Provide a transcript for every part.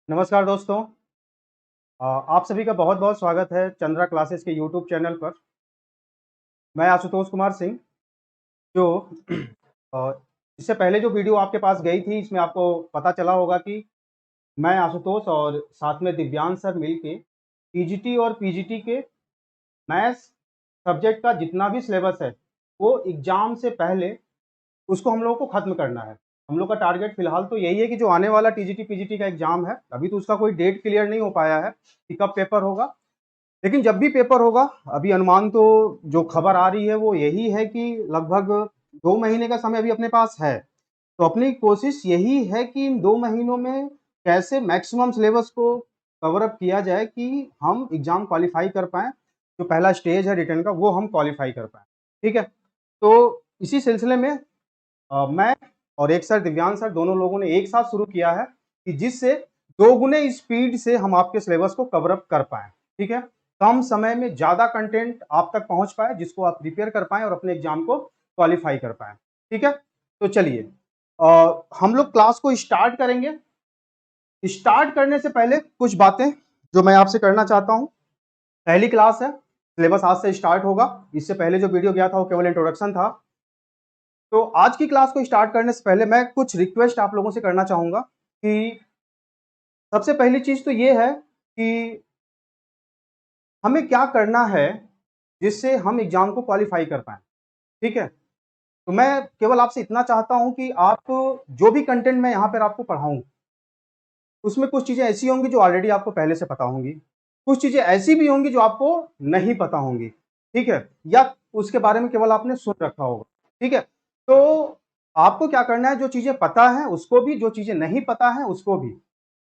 नमस्कार दोस्तों। आप सभी का बहुत-बहुत स्वागत है चंद्रा क्लासेस के यूट्यूब चैनल पर। मैं आशुतोष कुमार सिंह जो अ, इससे पहले जो वीडियो आपके पास गई थी इसमें आपको पता चला होगा कि मैं आशुतोष और साथ में दिव्यांश सर मिलके टीजीटी और पीजीटी के मैथ्स सब्जेक्ट का जितना भी सिलेबस है, वो एग्ज़ाम से पहले उसको हम लोगों को खत्म करना है। हम लोग का टारगेट फिलहाल तो यही है कि जो आने वाला टीजीटी, पीजीटी का एग्ज़ाम है, अभी तो उसका कोई डेट क्लियर नहीं हो पाया है कि कब पेपर होगा। लेकिन जब भी पेपर होगा, अभी अनुमान तो जो खबर आ रही है वो यही है कि लगभग 2 महीने का समय अभी अपने पास है। तो अपनी कोशिश यही है कि इन 2 महीनों में कैसे मैक्सिमम सिलेबस को कवर अप किया जाए कि हम एग्ज़ाम क्वालीफाई कर पाएँ। जो पहला स्टेज है रिटन का वो हम क्वालीफाई कर पाएँ। ठीक है? तो इसी सिलसिले में मैं और एक सर दिव्यांश सर दोनों लोगों ने एक साथ शुरू किया है कि जिससे दोगुने स्पीड से हम आपके सिलेबस को कवर अप कर पाएँ। ठीक है? कम समय में ज़्यादा कंटेंट आप तक पहुँच पाए जिसको आप प्रिपेयर कर पाएँ और अपने एग्ज़ाम को क्वालीफाई कर पाएँ। ठीक है? तो चलिए हम लोग क्लास को स्टार्ट करेंगे। स्टार्ट करने से पहले कुछ बातें जो मैं आपसे करना चाहता हूँ। पहली क्लास है, सिलेबस आज से स्टार्ट होगा। इससे पहले जो वीडियो गया था वो केवल इंट्रोडक्शन था। तो आज की क्लास को स्टार्ट करने से पहले मैं कुछ रिक्वेस्ट आप लोगों से करना चाहूँगा कि सबसे पहली चीज़ तो ये है कि हमें क्या करना है जिससे हम एग्ज़ाम को क्वालीफाई कर पाएँ, ठीक है? तो मैं केवल आपसे इतना चाहता हूँ कि आप जो भी कंटेंट मैं यहाँ पर आपको पढ़ाऊँ, उसमें कुछ चीज़ें ऐसी होंगी जो ऑलरेडी आपको पहले से पता होंगी, कुछ चीज़ें ऐसी भी होंगी जो आपको नहीं पता होंगी, ठीक है? या उसके बारे में केवल आपने सुन रखा होगा, ठीक है? तो आपको क्या करना है, जो चीज़ें पता हैं उसको भी, जो चीज़ें नहीं पता हैं उसको भी,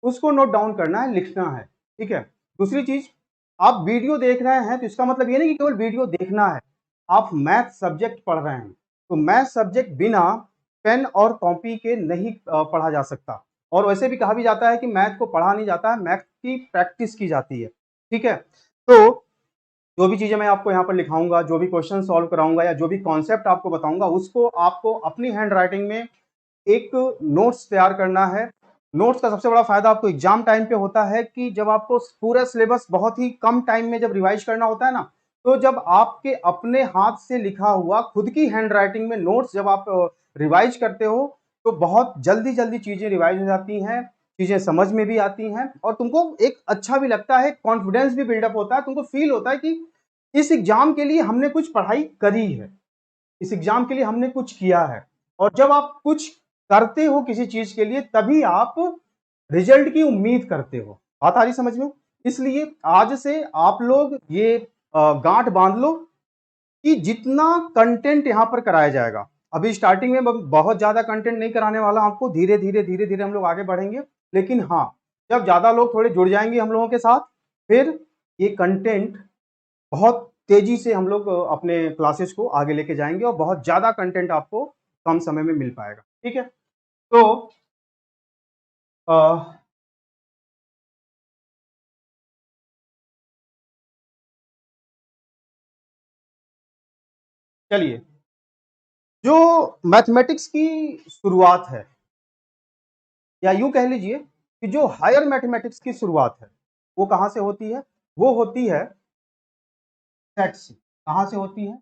उसको नोट डाउन करना है, लिखना है, ठीक है? दूसरी चीज़, आप वीडियो देख रहे हैं तो इसका मतलब ये नहीं कि केवल वीडियो देखना है, आप मैथ सब्जेक्ट पढ़ रहे हैं, तो मैथ सब्जेक्ट बिना पेन और कॉपी के नहीं पढ़ा जा सकता। और वैसे भी कहा भी जाता है कि मैथ को पढ़ा नहीं जाता है, मैथ की प्रैक्टिस की जाती है, ठीक है? तो जो भी चीज़ें मैं आपको यहाँ पर लिखाऊँगा, जो भी क्वेश्चन सॉल्व कराऊँगा या जो भी कॉन्सेप्ट आपको बताऊँगा, उसको आपको अपनी हैंडराइटिंग में एक नोट्स तैयार करना है। नोट्स का सबसे बड़ा फ़ायदा आपको एग्ज़ाम टाइम पे होता है कि जब आपको पूरा सिलेबस बहुत ही कम टाइम में जब रिवाइज़ करना होता है ना, तो जब आपके अपने हाथ से लिखा हुआ खुद की हैंडराइटिंग में नोट्स जब आप रिवाइज़ करते हो, तो बहुत जल्दी-जल्दी चीज़ें रिवाइज़ हो जाती हैं, चीज़ें समझ में भी आती हैं और तुमको एक अच्छा भी लगता है, कॉन्फिडेंस भी बिल्डअप होता है, तुमको फ़ील होता है कि इस एग्ज़ाम के लिए हमने कुछ पढ़ाई करी है। इस एग्जाम के लिए हमने कुछ किया है और जब आप कुछ करते हो किसी चीज के लिए तभी आप रिजल्ट की उम्मीद करते हो। बात आ रही समझ में? इसलिए आज से आप लोग ये गांठ बांध लो कि जितना कंटेंट यहाँ पर कराया जाएगा, अभी स्टार्टिंग में बहुत ज्यादा कंटेंट नहीं कराने वाला आपको, धीरे धीरे हम लोग आगे बढ़ेंगे। लेकिन हाँ, जब ज्यादा लोग थोड़े जुड़ जाएंगे हम लोगों के साथ, फिर ये कंटेंट बहुत तेजी से हम लोग अपने क्लासेस को आगे लेके जाएँगे और बहुत ज़्यादा कंटेंट आपको कम समय में मिल पाएगा, ठीक है? तो अ, चलिए, जो मैथमेटिक्स की शुरुआत है या यूँ कह लीजिए कि जो हायर मैथमेटिक्स की शुरुआत है, वो कहाँ से होती है? वो होती है सेट से। कहाँ से होती है?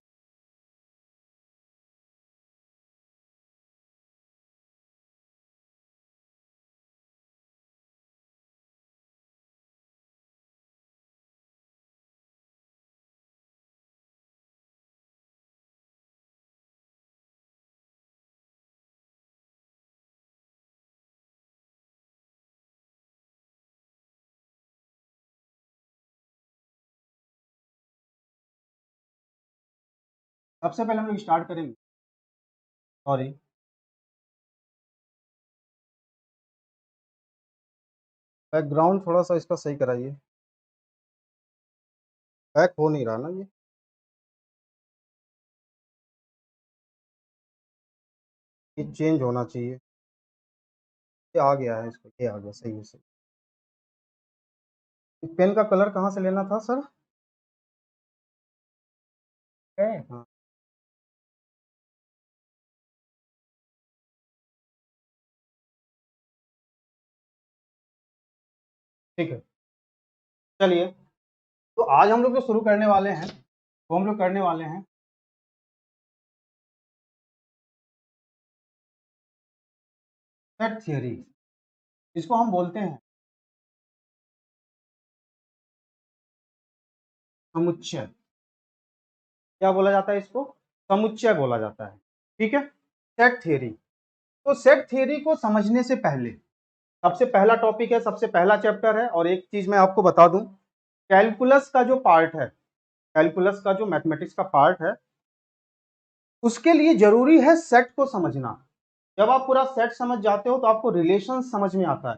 सबसे पहले हम लोग स्टार्ट करेंगे, सॉरी, बैकग्राउंड थोड़ा-सा इसका सही कराइए। बैक हो नहीं रहा ना ये? ये चेंज होना चाहिए। ये आ गया है इसको, ये आ गया, सही है, सही। पेन का कलर कहाँ से लेना था सर? है? हाँ। ठीक है, चलिए, तो आज हम लोग जो शुरू करने वाले हैं वो हम लोग करने वाले हैं सेट थियरी। इसको हम बोलते हैं समुच्चय। क्या बोला जाता है इसको? समुच्चय बोला जाता है। ठीक है, सेट थियरी। तो सेट थियरी को समझने से पहले सबसे पहला टॉपिक है, सबसे पहला चैप्टर है, और एक चीज मैं आपको बता दूं, कैलकुलस का जो पार्ट है, कैलकुलस का जो मैथमेटिक्स का पार्ट है, उसके लिए जरूरी है सेट को समझना। जब आप पूरा सेट समझ जाते हो तो आपको रिलेशन समझ में आता है,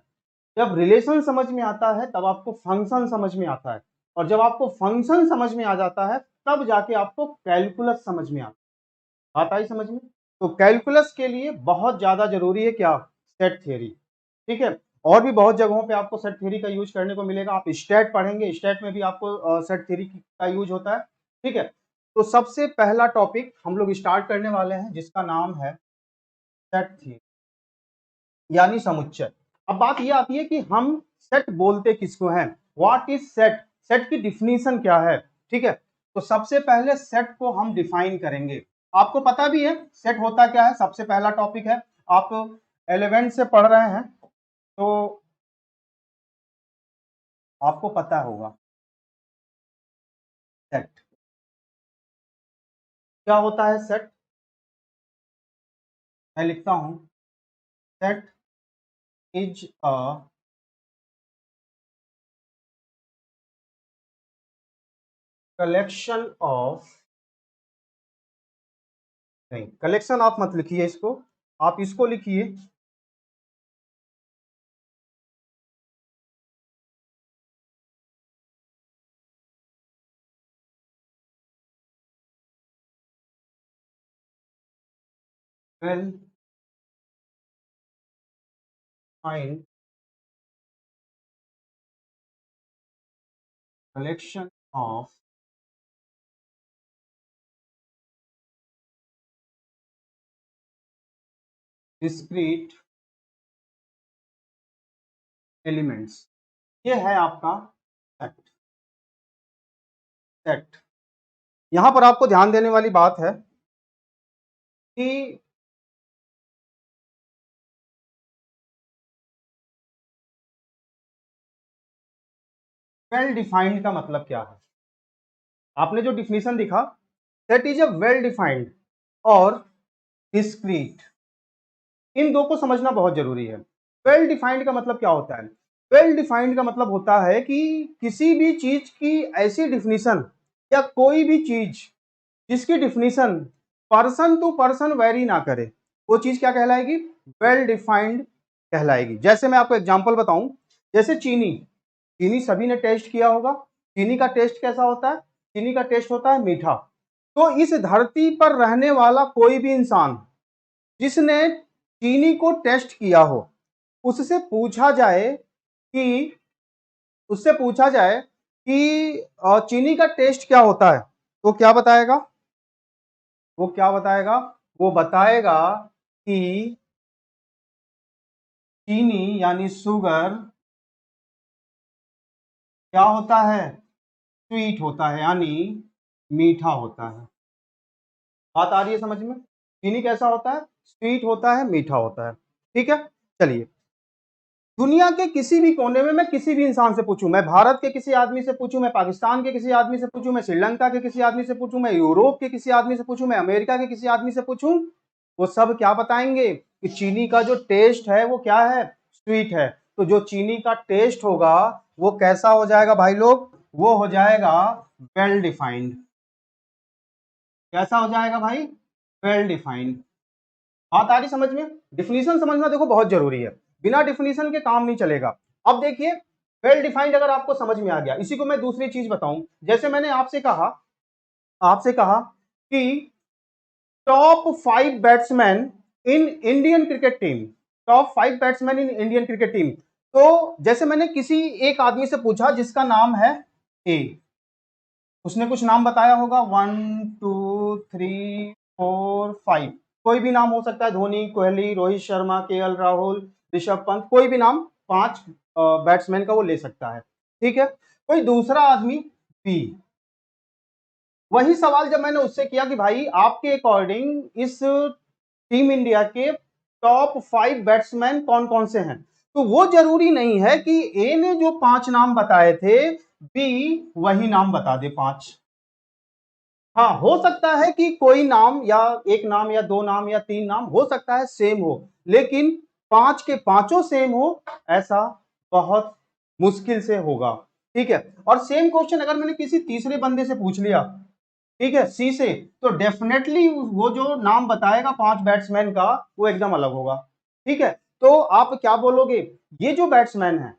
जब रिलेशन समझ में आता है तब आपको फंक्शन समझ में आता है, और जब आपको फंक्शन समझ में आ जाता है तब जाके आपको कैलकुलस समझ में आता है। बात आई समझ में? तो कैलकुलस के लिए बहुत ज्यादा जरूरी है क्या? Set theory. ठीक है, और भी बहुत जगहों पे आपको सेट थ्योरी का यूज करने को मिलेगा। आप स्टैट पढ़ेंगे, स्टैट में भी आपको सेट थ्योरी का यूज होता है। ठीक है, तो सबसे पहला टॉपिक हम लोग स्टार्ट करने वाले हैं जिसका नाम है सेट थ्योरी यानी समुच्चय। अब बात ये आती है कि हम सेट बोलते किसको हैं? What is set? सेट की डिफिनीशन क्या है? ठीक है, तो सबसे पहले सेट को हम डिफाइन करेंगे। आपको पता भी है सेट होता क्या है, सबसे पहला टॉपिक है। आप 11th से पढ़ रहे हैं तो आपको पता होगा सेट क्या होता है। सेट मैं लिखता हूं, set is a collection of, नहीं कलेक्शन आप मत लिखिए इसको, आप इसको लिखिए well find collection of discrete elements। ये है आपका सेट। सेट यहां पर आपको ध्यान देने वाली बात है कि वेल डिफाइंड का मतलब क्या है। आपने जो डिफिनीशन दिखा, set is a well defined और डिस्क्रीट, इन दो को समझना बहुत जरूरी है। वेल डिफाइंड का मतलब क्या होता है? वेल डिफाइंड का मतलब होता है कि किसी भी चीज की ऐसी डिफिनीशन या कोई भी चीज जिसकी definition person to person vary ना करे, वो चीज क्या कहलाएगी? वेल डिफाइंड कहलाएगी। जैसे मैं आपको एग्जांपल बताऊं, जैसे चीनी, चीनी सभी ने टेस्ट किया होगा। चीनी का टेस्ट कैसा होता है? चीनी का टेस्ट होता है मीठा। तो इस धरती पर रहने वाला कोई भी इंसान जिसने चीनी को टेस्ट किया हो, उससे पूछा जाए कि उससे पूछा जाए कि चीनी का टेस्ट क्या होता है, तो क्या बताएगा? वो क्या बताएगा? वो बताएगा कि चीनी यानी शुगर क्या होता है? स्वीट होता है, यानी मीठा होता है। बात आ रही है समझ में? चीनी कैसा होता है? स्वीट होता है, मीठा होता है। ठीक है, चलिए, दुनिया के किसी भी कोने में मैं किसी भी इंसान से पूछूं, मैं भारत के किसी आदमी से पूछूं, मैं पाकिस्तान के किसी आदमी से पूछूं, मैं श्रीलंका के किसी आदमी से पूछूं, मैं यूरोप के किसी आदमी से पूछूं, मैं अमेरिका के किसी आदमी से पूछूं, वो सब क्या बताएंगे कि चीनी का जो टेस्ट है वो क्या है? स्वीट है। तो जो चीनी का टेस्ट होगा वो कैसा हो जाएगा भाई लोग? वो हो जाएगा वेल डिफाइंड। कैसा हो जाएगा भाई? Well defined. बात आ रही समझ में? डिफिनीशन समझना देखो बहुत जरूरी है, बिना डिफिनीशन के काम नहीं चलेगा। अब देखिए, वेल डिफाइंड अगर आपको समझ में आ गया, इसी को मैं दूसरी चीज बताऊं। जैसे मैंने आपसे कहा कि top 5 batsman in Indian cricket team, top 5 batsman in Indian cricket team. तो जैसे मैंने किसी एक आदमी से पूछा जिसका नाम है ए, उसने कुछ नाम बताया होगा, 1 2 3 4 5, कोई भी नाम हो सकता है, धोनी, कोहली, रोहित शर्मा, केएल राहुल, ऋषभ पंत, कोई भी नाम, 5 बैट्समैन का वो ले सकता है, ठीक है। कोई दूसरा आदमी बी, वही सवाल जब मैंने उससे किया कि भाई आपके अकॉर्डिंग इस टीम इंडिया के टॉप 5 बैट्समैन कौन कौन से हैं, तो वो जरूरी नहीं है कि ए ने जो 5 नाम बताए थे बी वही नाम बता दे 5। हाँ, हो सकता है कि कोई नाम या एक नाम या दो नाम या तीन नाम हो सकता है सेम हो, लेकिन 5 के पांचों सेम हो ऐसा बहुत मुश्किल से होगा, ठीक है। और सेम क्वेश्चन अगर मैंने किसी तीसरे बंदे से पूछ लिया, ठीक है, सी से, तो डेफिनेटली वो जो नाम बताएगा 5 बैट्समैन का वो एकदम अलग होगा, ठीक है। तो आप क्या बोलोगे, ये जो बैट्समैन है,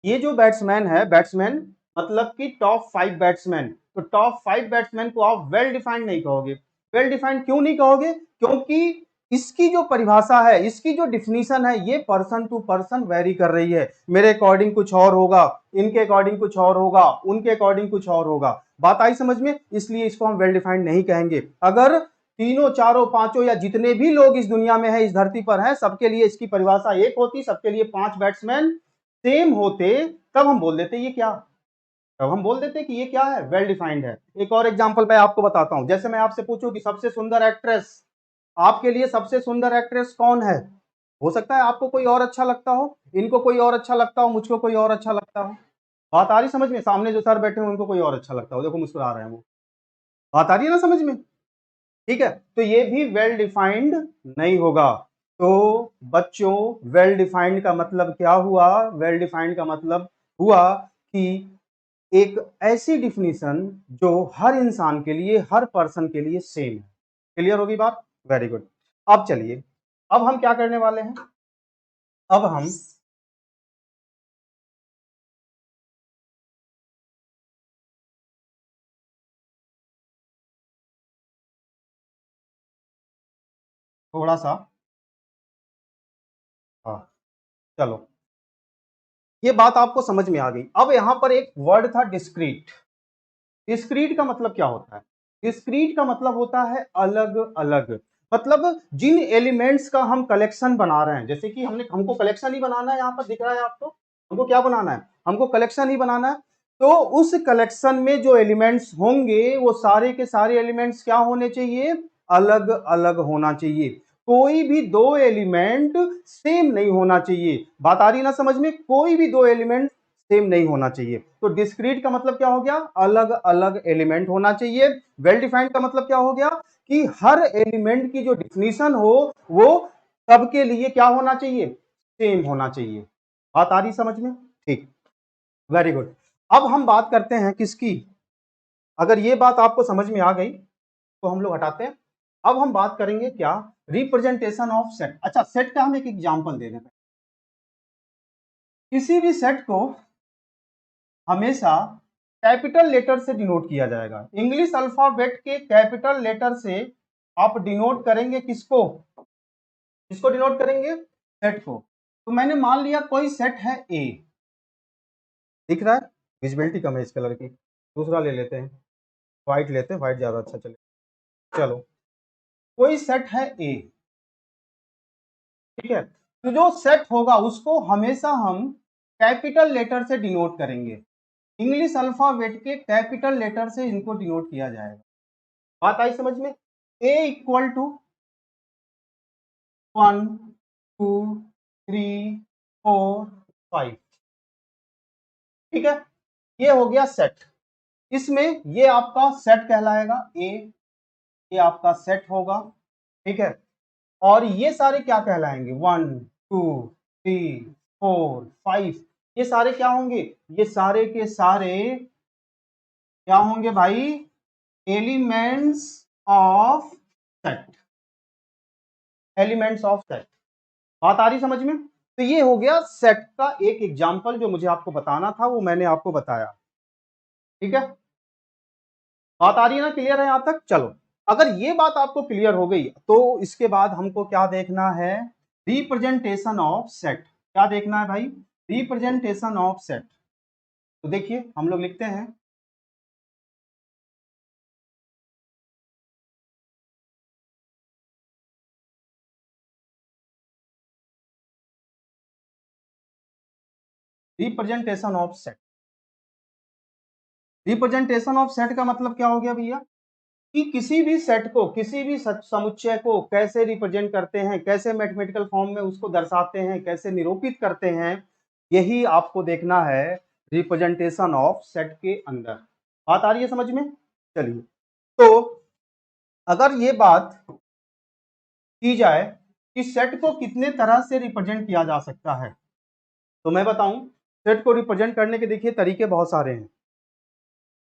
ये जो बैट्समैन है, बैट्समैन मतलब कि टॉप 5 बैट्समैन, तो टॉप 5 बैट्समैन को आप वेल डिफाइंड नहीं कहोगे। वेल डिफाइंड क्यों नहीं कहोगे, क्योंकि इसकी जो परिभाषा है, इसकी जो डिफिनीशन है, ये पर्सन टू पर्सन वेरी कर रही है। मेरे अकॉर्डिंग कुछ और होगा, इनके अकॉर्डिंग कुछ और होगा, उनके अकॉर्डिंग कुछ और होगा। बात आई समझ में, इसलिए इसको हम वेल डिफाइंड नहीं कहेंगे। अगर तीनों चारों पांचों या जितने भी लोग इस दुनिया में है, इस धरती पर है, सबके लिए इसकी परिभाषा एक होती, सबके लिए 5 बैट्समैन सेम होते, तब हम बोल देते ये क्या, तब हम बोल देते कि ये क्या है, वेल डिफाइंड है। एक और एग्जांपल मैं आपको बताता हूं, जैसे मैं आपसे पूछूं कि सबसे सुंदर एक्ट्रेस, आपके लिए सबसे सुंदर एक्ट्रेस कौन है, हो सकता है आपको कोई और अच्छा लगता हो, इनको कोई और अच्छा लगता हो, मुझको कोई और अच्छा लगता हो। बात आ रही समझ में, सामने जो सर बैठे हैं उनको कोई और अच्छा लगता हो, देखो मुस्कुरा रहे हैं वो, बात आ रही है ना समझ में, ठीक है। तो ये भी वेल डिफाइंड नहीं होगा। तो बच्चों, वेल डिफाइंड का मतलब क्या हुआ, वेल डिफाइंड का मतलब हुआ कि एक ऐसी डिफिनीशन जो हर इंसान के लिए, हर पर्सन के लिए सेम है। क्लियर होगी बात, वेरी गुड। अब चलिए, अब हम क्या करने वाले हैं, अब हम थोड़ा सा, हाँ चलो, ये बात आपको समझ में आ गई। अब यहां पर एक वर्ड था डिस्क्रीट। डिस्क्रीट का मतलब क्या होता है, डिस्क्रीट का मतलब होता है अलग अलग, मतलब जिन एलिमेंट्स का हम कलेक्शन बना रहे हैं, जैसे कि हमको कलेक्शन ही बनाना है, यहां पर दिख रहा है आपको, हमको क्या बनाना है, हमको कलेक्शन ही बनाना है। तो उस कलेक्शन में जो एलिमेंट्स होंगे वो सारे के सारे एलिमेंट्स क्या होने चाहिए, अलग अलग होना चाहिए। कोई भी दो एलिमेंट सेम नहीं होना चाहिए। बात आ रही ना समझ में, कोई भी दो एलिमेंट सेम नहीं होना चाहिए। तो डिस्क्रीट का मतलब क्या हो गया, अलग अलग एलिमेंट होना चाहिए। वेल डिफाइंड का मतलब क्या हो गया कि हर एलिमेंट की जो डिफिनीशन हो वो सबके लिए क्या होना चाहिए, सेम होना चाहिए। बात आ रही समझ में, ठीक, वेरी गुड। अब हम बात करते हैं किसकी, अगर ये बात आपको समझ में आ गई तो हम लोग हटाते हैं। अब हम बात करेंगे क्या, रिप्रेजेंटेशन ऑफ सेट। अच्छा, सेट का हम एक एग्जांपल दे दें। किसी भी सेट को हमेशा कैपिटल लेटर से डिनोट किया जाएगा। इंग्लिश अल्फाबेट के कैपिटल लेटर से आप डिनोट करेंगे किसको, किसको डिनोट करेंगे, सेट को। तो मैंने मान लिया कोई सेट है ए, दिख रहा है, विजिबिलिटी कम है इस कलर की, दूसरा ले लेते हैं, व्हाइट लेते हैं, व्हाइट ज्यादा अच्छा चले। चलो, कोई सेट है ए, ठीक है। तो जो सेट होगा उसको हमेशा हम कैपिटल लेटर से डिनोट करेंगे। इंग्लिश अल्फाबेट के कैपिटल लेटर से इनको डिनोट किया जाएगा। बात आई समझ में, ए इक्वल टू 1 2 3 4 5, ठीक है, ये हो गया सेट। इसमें ये आपका सेट कहलाएगा ए, ये आपका सेट होगा, ठीक है। और ये सारे क्या कहलाएंगे, 1 2 3 4 5, ये सारे क्या होंगे, ये सारे के सारे क्या होंगे भाई, elements of set, elements of set. बात आ रही समझ में, तो ये हो गया सेट का एक एग्जांपल जो मुझे आपको बताना था, वो मैंने आपको बताया, ठीक है। बात आ रही है ना, क्लियर है यहां तक, चलो। अगर ये बात आपको क्लियर हो गई तो इसके बाद हमको क्या देखना है, रिप्रेजेंटेशन ऑफ सेट। क्या देखना है भाई, रिप्रेजेंटेशन ऑफ सेट। तो देखिए हम लोग लिखते हैं, representation of set. Representation of set का मतलब क्या हो गया भैया कि किसी भी सेट को, किसी भी समुच्चय को कैसे रिप्रेजेंट करते हैं, कैसे मैथमेटिकल फॉर्म में उसको दर्शाते हैं, कैसे निरूपित करते हैं, यही आपको देखना है रिप्रेजेंटेशन ऑफ सेट के अंदर। बात आ रही है समझ में? चलिए, तो अगर ये बात की जाए कि सेट को कितने तरह से रिप्रेजेंट किया जा सकता है, तो मैं बताऊं, सेट को रिप्रेजेंट करने के देखिए तरीके बहुत सारे हैं।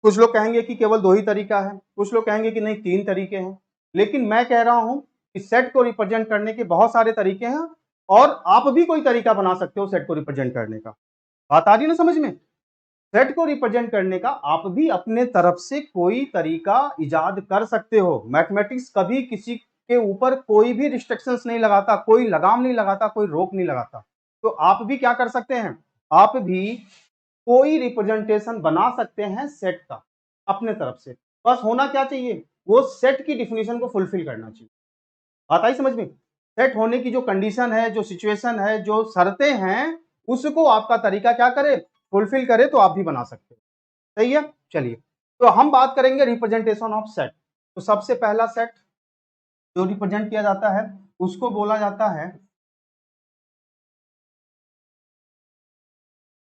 कुछ लोग कहेंगे कि केवल 2 ही तरीका है, कुछ लोग कहेंगे कि नहीं 3 तरीके हैं, लेकिन मैं कह रहा हूं कि सेट को रिप्रेजेंट करने के बहुत सारे तरीके हैं और आप भी कोई तरीका बना सकते हो सेट को रिप्रेजेंट करने का। बात आ रही है ना समझ में? सेट को रिप्रेजेंट करने का आप भी अपने तरफ से कोई तरीका इजाद कर सकते हो। मैथमेटिक्स कभी किसी के ऊपर कोई भी रिस्ट्रिक्शंस नहीं लगाता, कोई लगाम नहीं लगाता, कोई रोक नहीं लगाता। तो आप भी क्या कर सकते हैं, आप भी कोई रिप्रेजेंटेशन बना सकते हैं सेट का अपने तरफ से। बस होना क्या चाहिए, वो सेट की डिफिनीशन को फुलफिल करना चाहिए। बात आई समझ में? सेट होने की जो कंडीशन है, जो सिचुएशन है, जो शर्तें हैं, उसको आपका तरीका क्या करे, फुलफिल करे, तो आप भी बना सकते हो। सही है? चलिए, तो हम बात करेंगे रिप्रेजेंटेशन ऑफ सेट। तो सबसे पहला सेट जो रिप्रेजेंट किया जाता है उसको बोला जाता है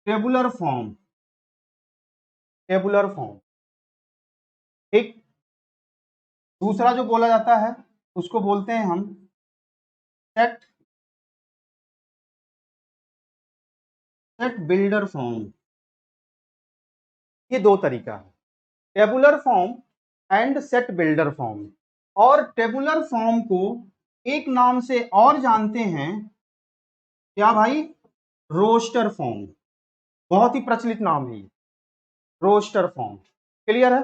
टेबुलर फॉर्म। टेबुलर फॉर्म, ठीक। दूसरा जो बोला जाता है उसको बोलते हैं हम सेट, सेट बिल्डर फॉर्म। ये 2 तरीका है, tabular form and set builder form. और टेबुलर फॉर्म को एक नाम से और जानते हैं, क्या भाई, रोस्टर फॉर्म। बहुत ही प्रचलित नाम है ये, रोस्टर फॉर्म। क्लियर है?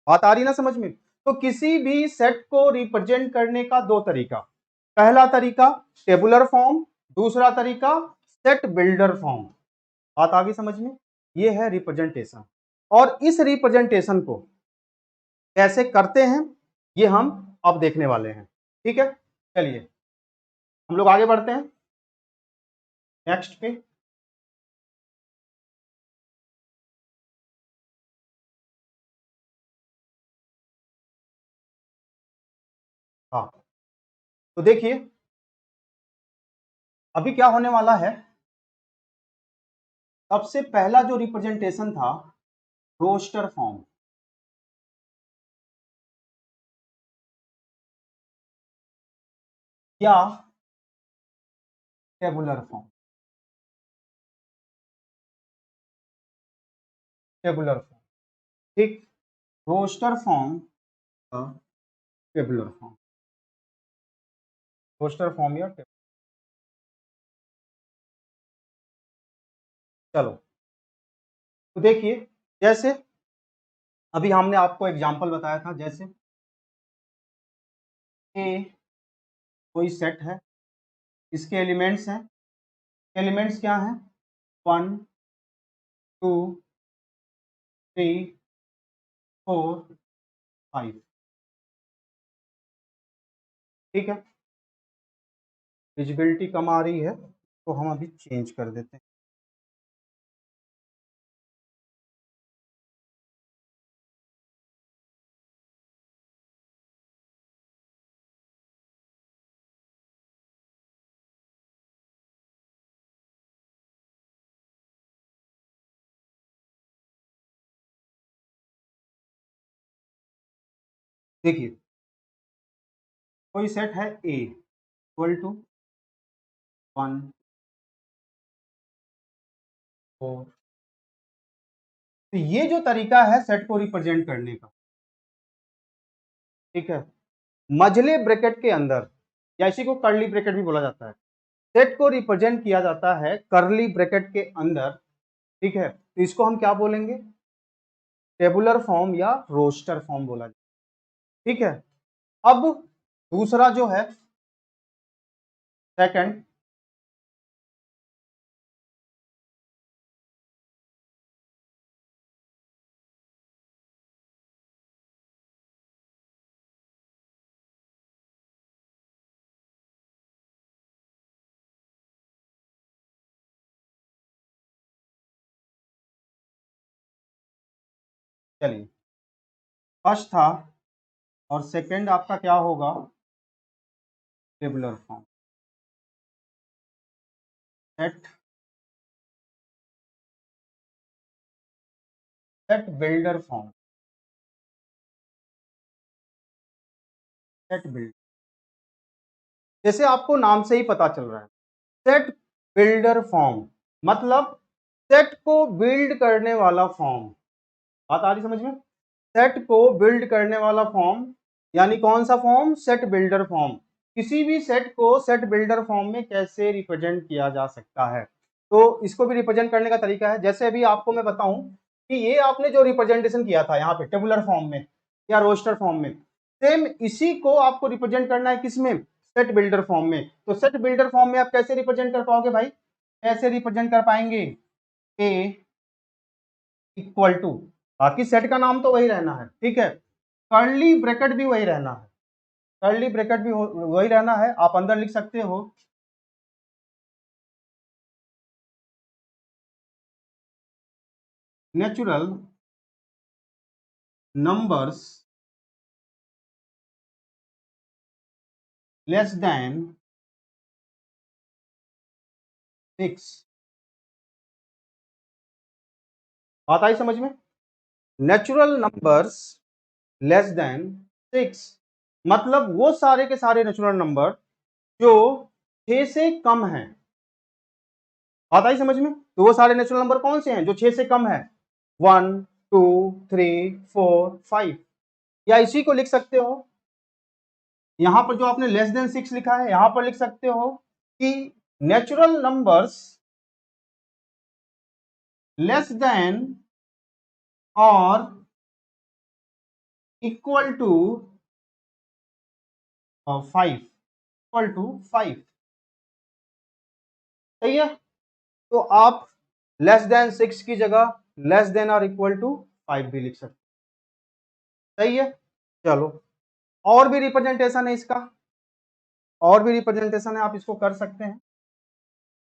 बात आ रही ना समझ में? तो किसी भी सेट को रिप्रेजेंट करने का 2 तरीका, पहला तरीका टेबुलर फॉर्म, दूसरा तरीका सेट बिल्डर फॉर्म। बात आ गई समझ में? ये है रिप्रेजेंटेशन। और इस रिप्रेजेंटेशन को कैसे करते हैं ये हम अब देखने वाले हैं। ठीक है, चलिए हम लोग आगे बढ़ते हैं नेक्स्ट पे। हाँ, तो देखिए अभी क्या होने वाला है। सबसे पहला जो रिप्रेजेंटेशन था रोस्टर फॉर्म, या टेबुलर फॉर्म। टेबुलर फॉर्म, ठीक। Roster form, tabular form. Roster form या टेबुलर। चलो, तो देखिए जैसे अभी हमने आपको एग्जांपल बताया था, जैसे ए कोई सेट है, इसके एलिमेंट्स हैं। एलिमेंट्स क्या हैं, 1 2 3 4 5। ठीक है, विजिबिलिटी कम आ रही है तो हम अभी चेंज कर देते हैं। देखिए कोई सेट है ए इक्वल टू 1 4। तो ये जो तरीका है सेट को रिप्रेजेंट करने का, ठीक है, मझले ब्रैकेट के अंदर, या इसी को कर्ली ब्रैकेट भी बोला जाता है, सेट को रिप्रेजेंट किया जाता है कर्ली ब्रैकेट के अंदर। ठीक है, तो इसको हम क्या बोलेंगे, टेबुलर फॉर्म या रोस्टर फॉर्म बोला जाए। ठीक है, अब दूसरा जो है सेकंड, चलिए, फर्स्ट था और सेकंड आपका क्या होगा, tabular form. Set set builder form, set build, जैसे आपको नाम से ही पता चल रहा है, सेट बिल्डर फॉर्म मतलब सेट को बिल्ड करने वाला फॉर्म। बात आ रही समझ में? सेट को बिल्ड करने वाला फॉर्म, यानी कौन सा फॉर्म, सेट बिल्डर फॉर्म। किसी भी सेट को सेट बिल्डर फॉर्म में कैसे रिप्रेजेंट किया जा सकता है, तो इसको भी रिप्रेजेंट करने का तरीका है। जैसे अभी आपको मैं बताऊं कि ये आपने जो रिप्रेजेंटेशन किया था यहाँ पे टेबुलर फॉर्म में या रोस्टर फॉर्म में, सेम इसी को आपको रिप्रेजेंट करना है किसमें, सेट बिल्डर फॉर्म में। तो सेट बिल्डर फॉर्म में आप कैसे रिप्रेजेंट कर पाओगे भाई, कैसे रिप्रेजेंट कर पाएंगे, ए इक्वल टू, बाकी सेट का नाम तो वही रहना है, ठीक है, कर्ली ब्रैकेट भी वही रहना है, कर्ली ब्रैकेट भी वही रहना है। आप अंदर लिख सकते हो नेचुरल नंबर्स लेस देन 6। बात आई समझ में? नेचुरल नंबर्स लेस देन 6 मतलब वो सारे के सारे नेचुरल नंबर जो 6 से कम हैं। बात आई समझ में? तो वो सारे नेचुरल नंबर कौन से हैं जो 6 से कम है, 1 2 3 4 5, या इसी को लिख सकते हो, यहां पर जो आपने लेस देन 6 लिखा है यहां पर लिख सकते हो कि नेचुरल नंबर्स लेस देन और इक्वल टू 5, इक्वल टू 5, सही है। तो आप लेस देन 6 की जगह लेस देन और इक्वल टू 5 भी लिख सकते, सही है। चलो, और भी रिप्रेजेंटेशन है इसका, और भी रिप्रेजेंटेशन है, आप इसको कर सकते हैं।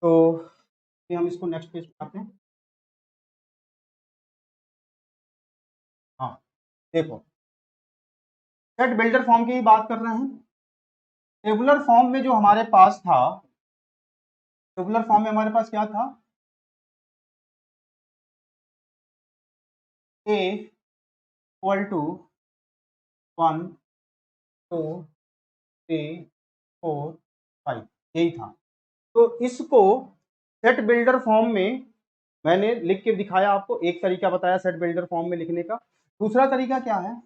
तो हम इसको नेक्स्ट पेज पे आते हैं। हाँ, देखो, सेट बिल्डर फॉर्म की ही बात कर रहे हैं। टेबुलर फॉर्म में जो हमारे पास था, टेबुलर फॉर्म में हमारे पास क्या था, ए इक्वल टू 1 2 3 4 5, यही था। तो इसको सेट बिल्डर फॉर्म में मैंने लिख के दिखाया आपको, एक तरीका बताया सेट बिल्डर फॉर्म में लिखने का। दूसरा तरीका क्या है,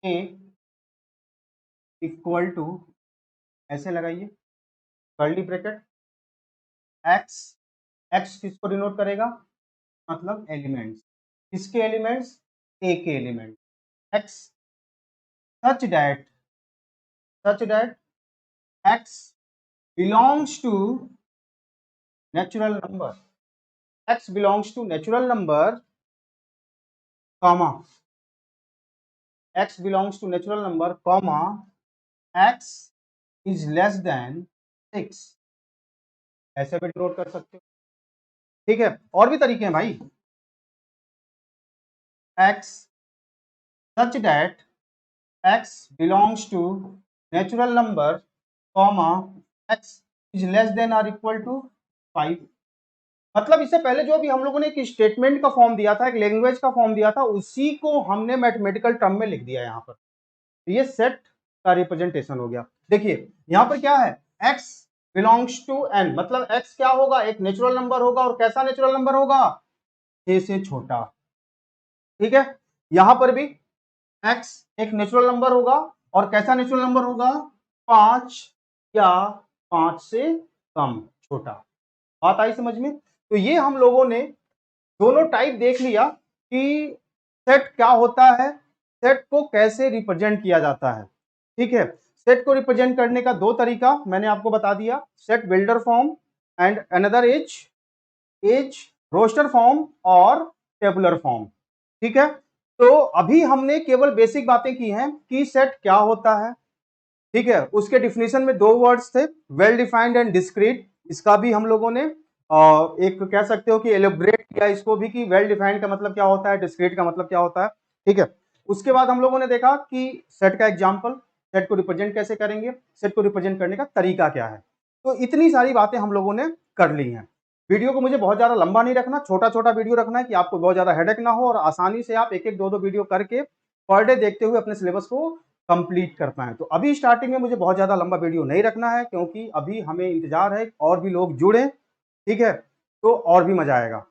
ए इक्वल टू, ऐसे लगाइए कर्ली ब्रैकेट, एक्स, एक्स किसको डिनोट करेगा, मतलब एलिमेंट्स, किसके एलिमेंट्स, ए के element, x such that x belongs to natural number, x belongs to natural number, comma, x belongs to natural number, comma, x is less than 6, ऐसे भी denote कर सकते हो, ठीक है। और भी तरीके हैं भाई, x such that x belongs to natural number, comma, x is less than or equal to 5। मतलब इससे पहले जो भी हम लोगों ने एक स्टेटमेंट का फॉर्म दिया था, एक लैंग्वेज का फॉर्म दिया था, उसी को हमने मैथमेटिकल टर्म में लिख दिया यहाँ पर। ये सेट का रिप्रेजेंटेशन हो गया। देखिए यहां पर क्या है, x बिलोंग्स टू n, मतलब x क्या होगा, एक नेचुरल नंबर होगा, और कैसा नेचुरल नंबर होगा, 6 से छोटा, ठीक है। यहां पर भी x एक नेचुरल नंबर होगा, और कैसा नेचुरल नंबर होगा, 5 या 5 से कम, छोटा। बात आई समझ में? तो ये हम लोगों ने दोनों टाइप देख लिया कि सेट क्या होता है, सेट को कैसे रिप्रेजेंट किया जाता है, ठीक है। सेट को रिप्रेजेंट करने का दो तरीका मैंने आपको बता दिया, set builder form and another is roster form और टेबुलर फॉर्म, ठीक है। तो अभी हमने केवल बेसिक बातें की हैं कि सेट क्या होता है, ठीक है। उसके डिफिनेशन में दो वर्ड्स थे, वेल डिफाइंड एंड डिस्क्रीट, इसका भी हम लोगों ने एक कह सकते हो कि एलिब्रेट किया इसको भी कि वेल डिफाइंड का मतलब क्या होता है, डिस्क्रीट का मतलब क्या होता है, ठीक है। उसके बाद हम लोगों ने देखा कि सेट का एग्जाम्पल, सेट को रिप्रेजेंट कैसे करेंगे, सेट को रिप्रेजेंट करने का तरीका क्या है। तो इतनी सारी बातें हम लोगों ने कर ली हैं। वीडियो को मुझे बहुत ज़्यादा लंबा नहीं रखना, छोटा-छोटा वीडियो रखना है कि आपको बहुत ज़्यादा हेडेक ना हो और आसानी से आप एक-एक, दो-दो वीडियो करके पर डे देखते हुए अपने सिलेबस को कंप्लीट कर पाएँ। तो अभी स्टार्टिंग में मुझे बहुत ज़्यादा लंबा वीडियो नहीं रखना है क्योंकि अभी हमें इंतज़ार है और भी लोग जुड़ें, ठीक है? तो और भी मज़ा आएगा।